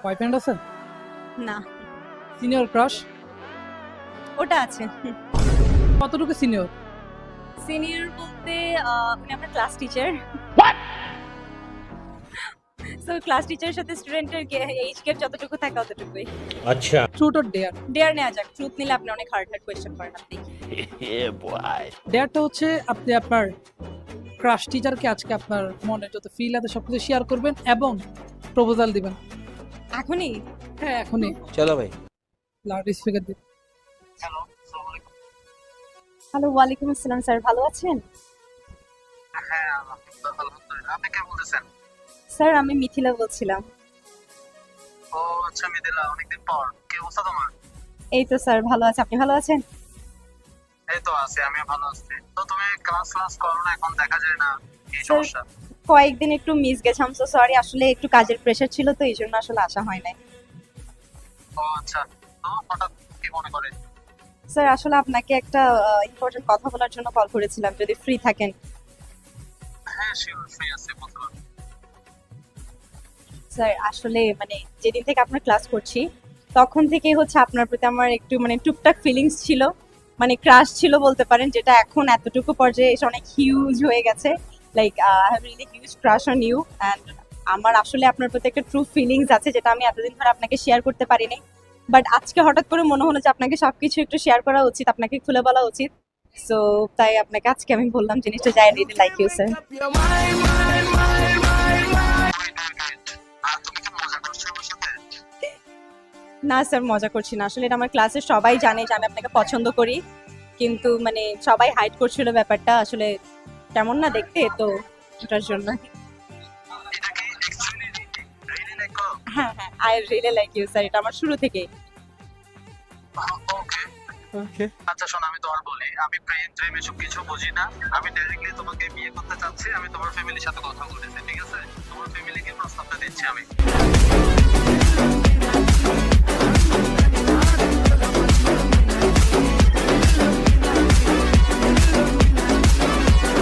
Boyfriend আছে? না, senior crush? ওটা আছে। কতটুকু সিনিয়র? সিনিয়র বলতে উনি আমার ক্লাস টিচার। সো ক্লাস টিচারের সাথে স্টুডেন্টের এইজ গ্যাপ যতটুকু থাকে অতটুকুই। अच्छा ট্রুথ অর ডেয়ার? ডেয়ার নেওয়া যাক, ট্রুথ নিলে আপনি অনেক হার্ড হার্ড কোয়েশ্চেন করেন আপনি। ডেয়ারটা হচ্ছে আপনি আপনার ক্রাশ টিচারকে আজকে আপনার মনে যত ফিল আছে সবকিছু শেয়ার করবেন এবং প্রপোজাল দিবেন। এখনই? হ্যাঁ, এখনই। चलो भाई লাউড স্পিকার দিন। হ্যালো, ওয়ালাইকুম আসসালাম স্যার, ভালো আছেন? হ্যাঁ আলহামদুলিল্লাহ। আপনি কে বলতেছেন? স্যার আমি মিথিলা বলছিলাম। ও আচ্ছা মিদিলা, অনেকদিন পর। কি অবস্থা তোমার? এই তো স্যার ভালো আছে, আপনি ভালো আছেন? এই তো আছি, আমিও ভালো আছি। তো তুমি ক্লাস করো না, এখন দেখা যায় না, কি স্যার, সমস্যা? কয়েকদিন একটু মিস গেছে, আম সো সরি, আসলে একটু কাজের প্রেশার ছিল তো এই জন্য আসলে আসা হয় নাই। ও আচ্ছা, তো হঠাৎ কি মনে করে? স্যার আসলে আপনাকে একটা ইম্পর্টেন্ট কথা বলার জন্য কল করেছিলাম, যদি ফ্রি থাকেন। হ্যাঁ শিওর, ফ্রি আছি, বলতে পারো। স্যার আসলে মানে যেদিন থেকে আপনার ক্লাস করছি তখন থেকে হচ্ছে আপনার প্রতি আমার একটু মানে টুকটাক ফিলিংস ছিল, মানে ক্রাশ ছিল বলতে পারেন, যেটা এখন এতটুকু পর্যায়ে এসে অনেক হিউজ হয়ে গেছে। Like I have really huge crush on you and আমার আসলে আপনার প্রতি একটা ট্রু ফিলিংস আছে যেটা আমি এতদিন ধরে আপনাকে শেয়ার করতে পারিনি, বাট আজকে হঠাৎ করে মনে হলো যে আপনাকে সবকিছু একটু শেয়ার করা উচিত, আপনাকে খুলে বলা উচিত। সো তাই আপনাকে আজকে আমি বললাম জিনিসটা, যাই রিয়েলি লাইক ইউ স্যার। আর তুমি কি মজা করছো আমার সাথে? না স্যার, মজা করছি না, আসলে এটা আমার ক্লাসের সবাই জানে যে আমি আপনাকে পছন্দ করি, কিন্তু মানে সবাই হাইড করছিল ব্যাপারটা, আসলে কেমন না দেখতে তো এটার জন্য। এটা কি অ্যাকচুয়ালি রিয়েলি লাইক করো? হ্যাঁ হ্যাঁ, I really like you sir, এটা আমার শুরু থেকেই। ওকে আচ্ছা শোনো, আমি তোমার বলি, আমি প্রেম এসব কিছু বুঝি না। আমি ডাইরেক্টলি তোমাকে বিয়ে করতে চাচ্ছি। আমি তোমার ফ্যামিলির সাথে কথা বলতেছি, ঠিক আছে? তোমার ফ্যামিলিকে প্রস্তাবটা দিচ্ছি আমি।